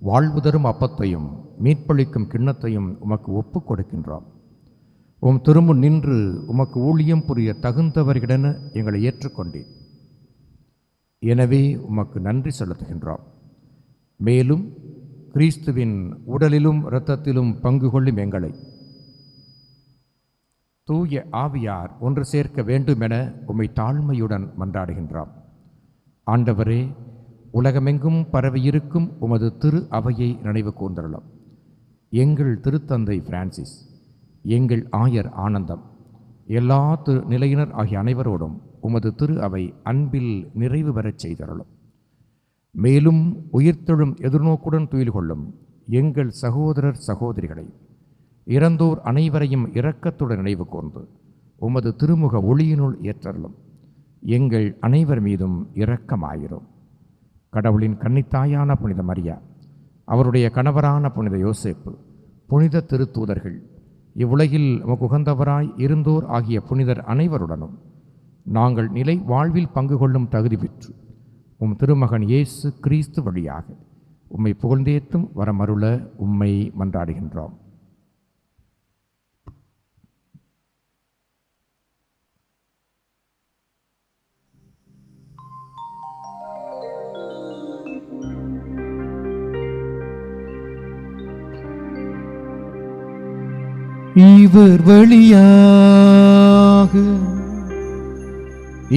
வாழ்வு தரும் அப்பத்தையும் மீட்பளிக்கும் கிண்ணத்தையும் உமக்கு ஒப்புக் கொடுக்கின்றோம். உம் திருமுன் நின்று உமக்கு ஊழியம் புரிய தகுந்தவர்களிடென எங்களை ஏற்றுக்கொண்டீர். எனவே உமக்கு நன்றி செலுத்துகின்றோம். மேலும் கிறிஸ்துவின் உடலிலும் இரத்தத்திலும் பங்கு கொள்ளும் எங்களை தூய ஆவியார் ஒன்று சேர்க்க வேண்டுமென உம்மை தாழ்மையுடன் மன்றாடுகின்றோம். ஆண்டவரே, உலகமெங்கும் பரவியிருக்கும் உமது திரு அவையை நினைவு கூர்ந்தருளும். எங்கள் திருத்தந்தை பிரான்சிஸ், எங்கள் ஆயர் ஆனந்தம், எல்லா நிலையினர் ஆகிய அனைவரோடும் உமது திரு அவை அன்பில் நிறைவு பெறச் செய்தருளும். மேலும் உயிர்த்தெழும் எதிர்நோக்குடன் துயில் கொள்ளும் எங்கள் சகோதரர் சகோதரிகளை, இறந்தோர் அனைவரையும் இரக்கத்துடன் நினைவு கூர்ந்து உமது திருமுக ஒளியினுள் ஏற்றருளும். எங்கள் அனைவர் மீதும் இரக்கமாயிரும். கடவுளின் கன்னித்தாயான புனித மரியா, அவருடைய கணவரான புனித யோசேப்பு, புனித திருத்தூதர்கள், இவ்வுலகில் உமக்கு உகந்தவராய் இருந்தோர் ஆகிய புனிதர் அனைவருடனும் நாங்கள் நிலை வாழ்வில் பங்கு கொள்ளும் தகுதி பெற்று உம் திருமகன் இயேசு கிறிஸ்து வழியாக உம்மை புகழ்ந்தேத்தும் வரமருள உம்மை மன்றாடுகின்றோம். இவர் வழியாக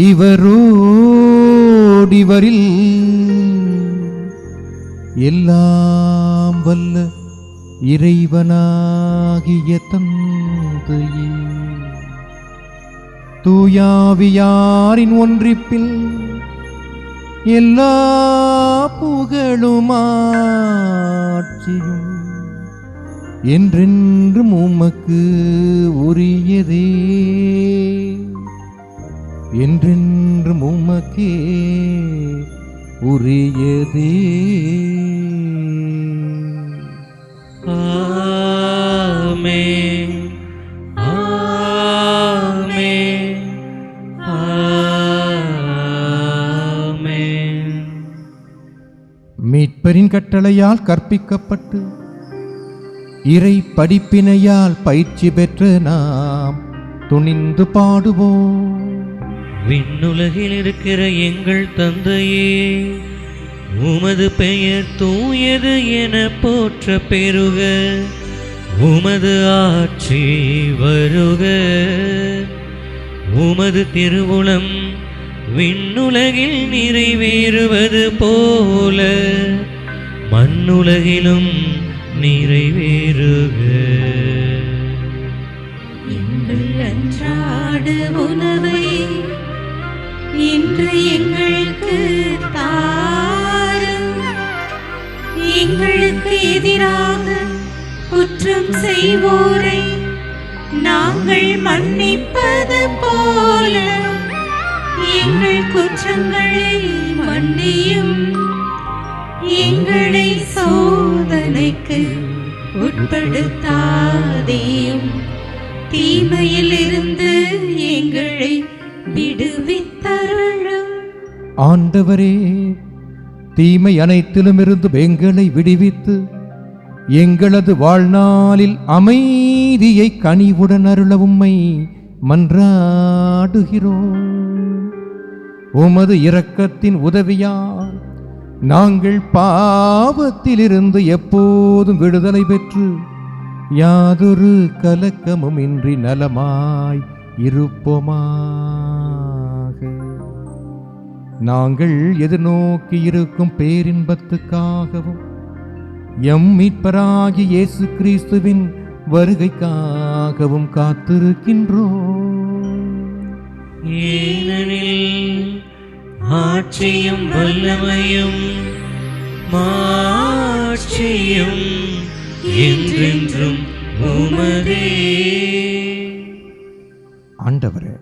இவரோடிவரில் எல்லாம் வல்ல இறைவனாகிய தந்தையே, தூயாவியாரின் ஒன்றிப்பில் எல்லா புகழும் ஆட்சியும் என்றென்றும் உமக்கு உரியதே. என்றென்றும் உமக்கே உரியதே. ஆமென், ஆமென், ஆமென். மீட்பரின் கட்டளையால் கற்பிக்கப்பட்டு இறை படிப்பினையால் பயிற்சி பெற்ற நாம் துணிந்து பாடுவோம். விண்ணுலகில் இருக்கிற எங்கள் தந்தையே, உமது பெயர் தூயது என போற்ற பெருக. உமது ஆட்சி வருக. உமது திருவுளம் விண்ணுலகில் நிறைவேறுவது போல மண்ணுலகிலும் நிறைவேறுக. எங்கள் அன்றாட உணவை இன்று எங்களுக்கு தாரும். எங்களுக்கு எதிராக குற்றம் செய்வோரை நாங்கள் மன்னிப்பது போல எங்கள் குற்றங்களை மன்னியும். எங்களை சோதனைக்கு உட்படுத்தாதேயும், தீமையிலிருந்து எங்களை விடுவித்தருளும். ஆண்டவரே, தீமை அனைத்திலுமிருந்து எங்களை விடுவித்து எங்களது வாழ்நாளில் அமைதியை கனிவுடன் அருள உம்மை மன்றாடுகிறோம். உமது இரக்கத்தின் உதவியால் நாங்கள் பாவத்திலிருந்து எப்போதும் விடுதலை பெற்று யாதொரு கலக்கமும் இன்றி நலமாய் இருப்போமாக. நாங்கள் எதிர்நோக்கி இருக்கும் பேரின்பத்துக்காகவும் எம் மீட்பராகிய இயேசு கிறிஸ்துவின் வருகைக்காகவும் காத்திருக்கின்றோம். ஏனெனில் ஆட்சியும் வல்லமையும் மாட்சியும் என்றென்றும் உமதே. ஆண்டவரே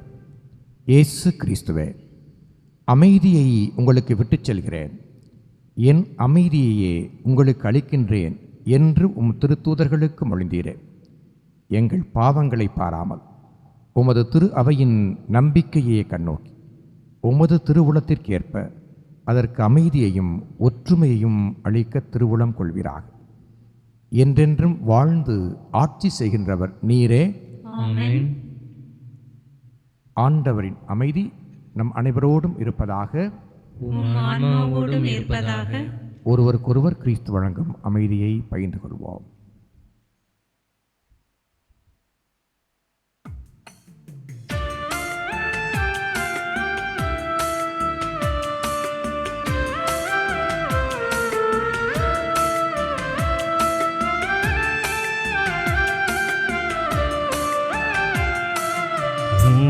இயேசு கிறிஸ்துவே, அமைதியை உங்களுக்கு விட்டுச் செல்கிறேன், என் அமைதியையே உங்களுக்கு அளிக்கின்றேன் என்று உம் திருத்தூதர்களுக்கு மொழிந்தீரே. எங்கள் பாவங்களை பாராமல் உமது திரு அவையின் நம்பிக்கையை கண்ணோக்கி உமது திருவுளத்திற்கேற்ப அதற்கு அமைதியையும் ஒற்றுமையையும் அளிக்க திருவுளம் கொள்வீராக. என்றென்றும் வாழ்ந்து ஆட்சி செய்கின்றவர் நீரே. ஆமென். ஆண்டவரின் அமைதி நம் அனைவரோடும் இருப்பதாக. உம் ஆன்மாவோடும் இருப்பதாக. ஒருவருக்கொருவர் கிறிஸ்து வழங்கும் அமைதியை பகிர்ந்து கொள்வோம்.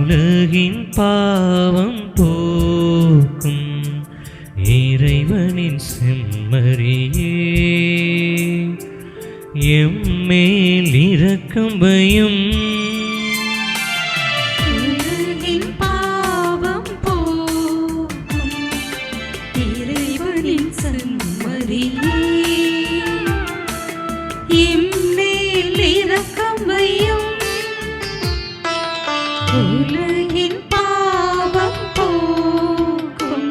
உலகின் பாவம் போக்கும் இறைவனின் செம்மறியே, எம்மேல் இரக்கம் வையும். உலகின் பாவம் போக்கும் இறைவனின் செம்மறியே, எம்மேல் இரக்கம் வையும். உலகின் பாவம் போக்கும்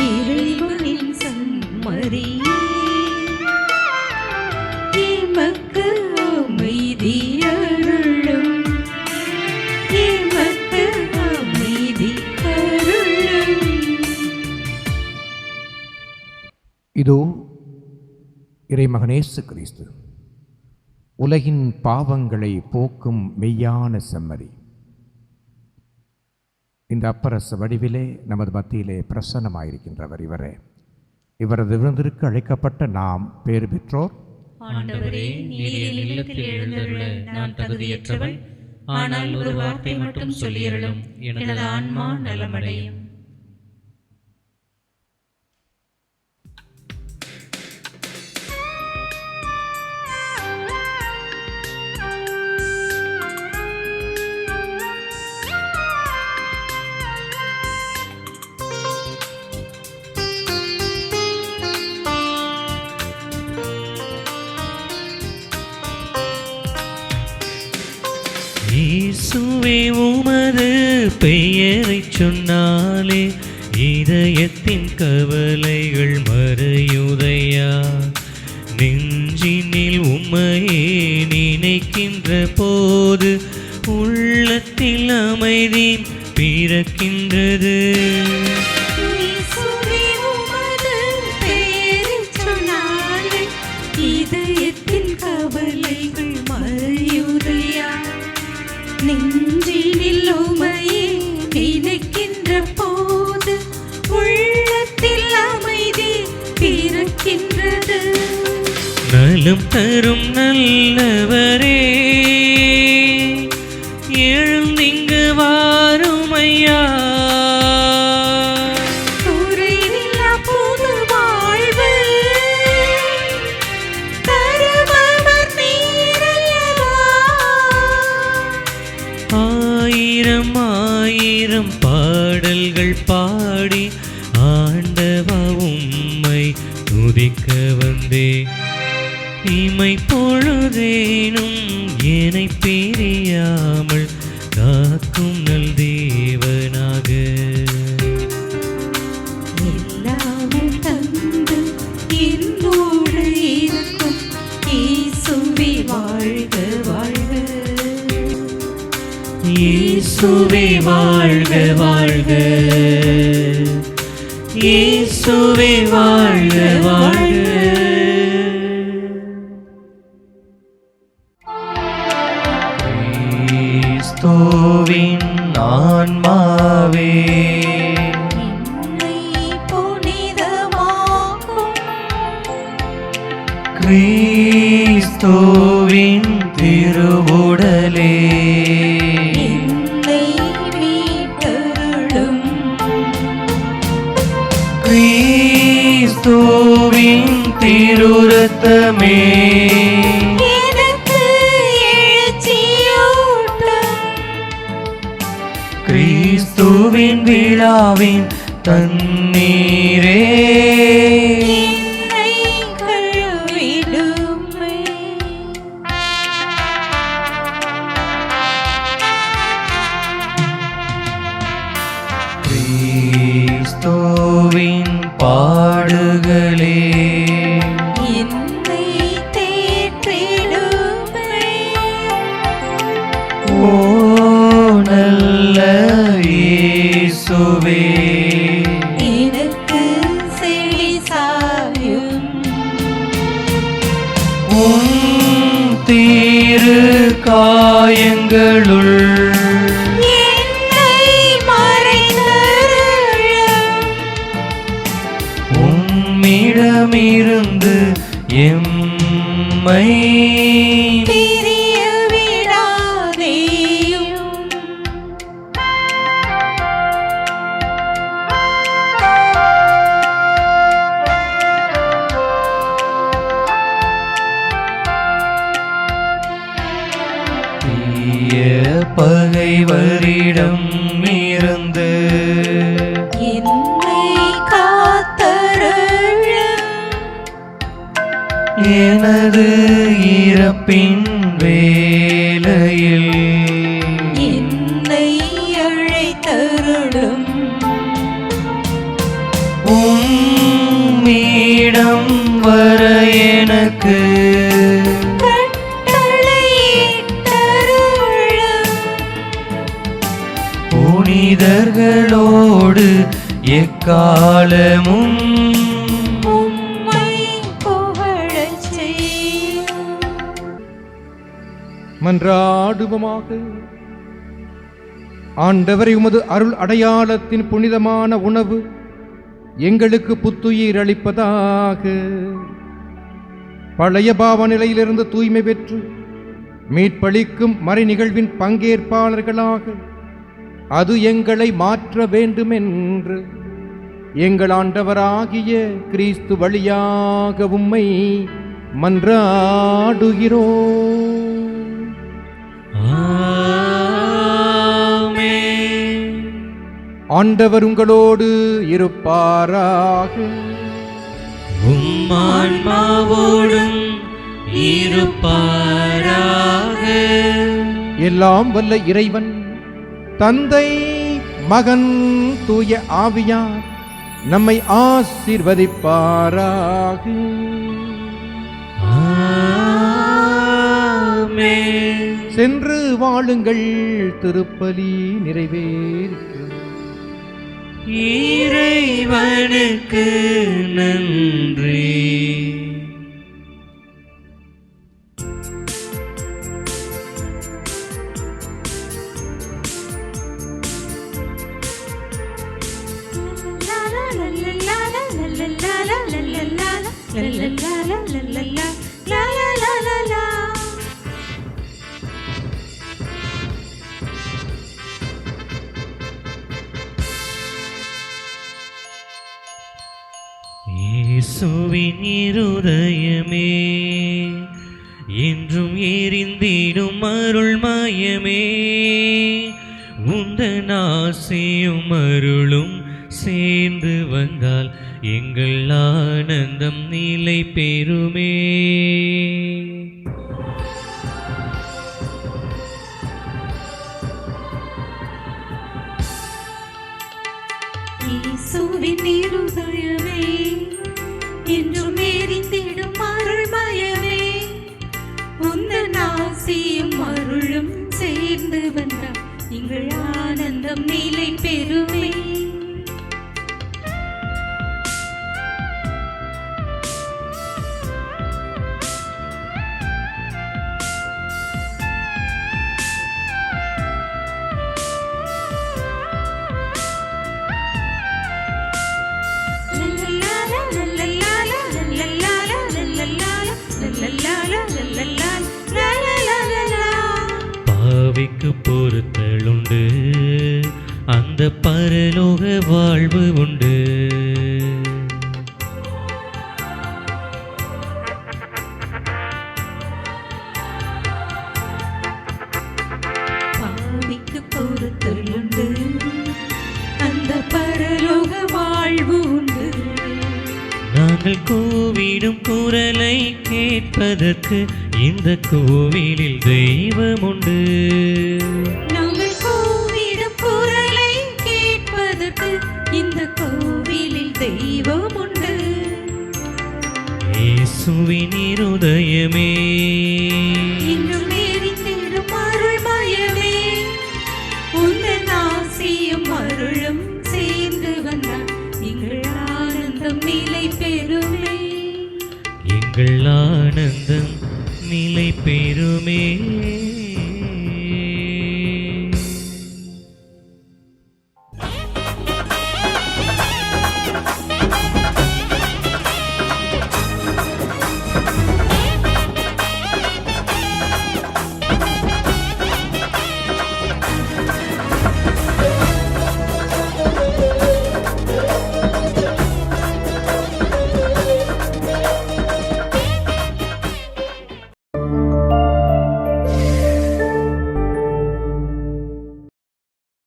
இறைவனின் செம்மறியே, எமக்கு அமைதி அருளும். எமக்கு அமைதி அருளும். இதோ இறைமகனேசு கிறிஸ்து, உலகின் பாவங்களை போக்கும் மெய்யான செம்மறி. இந்த அப்பரச வடிவிலே நமது மத்தியிலே பிரசன்னமாயிருக்கின்றவர் இவரே. இவரது விருந்திற்கு அழைக்கப்பட்ட நாம் பேறு பெற்றோர். ஆண்டவரே, நீர் என் இல்லத்தில் எழுந்தருள நான் தகுதியற்றவன். ஆனால் ஒரு வார்த்தை மட்டும் சொல்லியருளும், எனது ஆன்மா நலமடையும். இயேசுவே, உமது பெயரைச் சொன்னாலே இதயத்தின் கவலைகள் மறையுதையா. நெஞ்சினில் உம்மையே நினைக்கின்ற போது உள்ளத்தில் அமைதி பிறக்கின்றது. இயேசுவே உமது பெயரைச் சொன்னாலே இதயத்தின் கவலைகள் மறையுதையா. நெஞ்சினில் உமையை நினைக்கின்ற போது உள்ளத்தில் அமைதி பிறக்கின்றது. நலம் தரும் நல்லவரே, எழுந்திங்கு வாருமையா. குறைவில்லா புது வாழ்வு தருபவர் நீரல்லவா. ஆயிரம் ஆயிரம் பாடல்கள் பாடி ஆண்டவா உம்மை துதிக்க வந்தே. இமை பொழுதேனும் என்னை பிரியாமல் காக்கும் நல் தேவனாக. எல்லாமும் தந்து என்னோடு இருக்கும் இயேசுவே வாழ்க வாழ்க. இயேசுவே வாழ்க வாழ்க. இயேசுவே வாழ்க வாழ்க. கிறிஸ்துவின் ஆன்மாவே, என்னை புனிதமாக்கும் கிறிஸ்துவின் திருவுடலே, என்னை மீட்டருளும் கிறிஸ்துவின் திருரத்தமே, எனக்கு எழுச்சியூட்டும் கிறிஸ்துவின் விழாவின் தண்ணீரே, என்னை கழுவிடுமே. கிறிஸ்துவின் பாடுகளே, என்னை தேற்றிடுமே. ஓ நல்ல இயேசுவே, எனக்கு செவி சாயும் உம் தீரு காயங்களுள் என்னை மறைந்தருளும். உம்மிடமிருந்து எம்மை பிரிய விடாதேயும். தீய பகைவரிடம் இருந்து என்னை காத்தருளும். எனது இறப்பின் வேளையில் என்னை அழைத்தருளும். உம்மிடம் வர எனக்கு கட்டளையிட்டருளும். புனிதர்களோடு எக்காலமும் உம்மை புகழச் செய்யும். மன்றாடுவோமாக. ஆண்டவரை, உமது அருள் அடையாளத்தின் புனிதமான உணவு எங்களுக்கு புத்துயிர் அளிப்பதாக. பழைய பாவ நிலையிலிருந்து தூய்மை பெற்று மீட்பளிக்கும் மறை நிகழ்வின் பங்கேற்பாளர்களாக அது எங்களை மாற்ற வேண்டுமென்று எங்கள் ஆண்டவராகிய கிறிஸ்து வழியாக உம்மை மன்றாடுகிறோம். ஆமென். ஆண்டவர் உங்களோடு இருப்பாராக. உம்மான்மாவோடும் இருப்பாராக. எல்லாம் வல்ல இறைவன் தந்தை, மகன், தூய ஆவியார் நம்மை ஆசீர்வதிப்பாராக. ஆமென். சென்று வாழுங்கள், திருப்பலி நிறைவேறுகிறது. இறைவனுக்கு நன்றி. இயேசுவின் இருதயமே, என்றும் எரிந்திடும் அருள்மயமே, உந்தன் ஆசையும் அருளும் சேர்ந்து வந்தால் எங்கள் ஆனந்தம் நிலை பெறுமே. இயேசுவின் இருதயமே, என்றும் எரிந்திடும் அருள்மயமே, உந்தன் ஆசியும் அருளும் சேர்ந்து வந்தால் எங்கள் ஆனந்தம் நிலை பெறுமே. பாவிக்கு பொறுத்தலுண்டு, அந்த பரலோக வாழ்வு உண்டு. பாவிக்கு பொறுத்தலுண்டு, அந்த பரலோக வாழ்வு உண்டு. நாங்கள் கூவிடும் குரலை கேட்பதற்கு இந்த கோவிலில் தெய்வம் உண்டு. நாங்கள் கூவிடும் குரலை கேட்பதற்கு இந்த கோவிலில் தெய்வம் உண்டு. இயேசுவின் இருதயமே, இன்னும் எரிந்திடும் அருள்மயமே, உந்தன் ஆசியும் அருளும் சேர்ந்து வந்தால் எங்கள் ஆனந்தம் நிலை பெறுமே. எங்கள் ஆனந்தம் நிலை பெறுமே.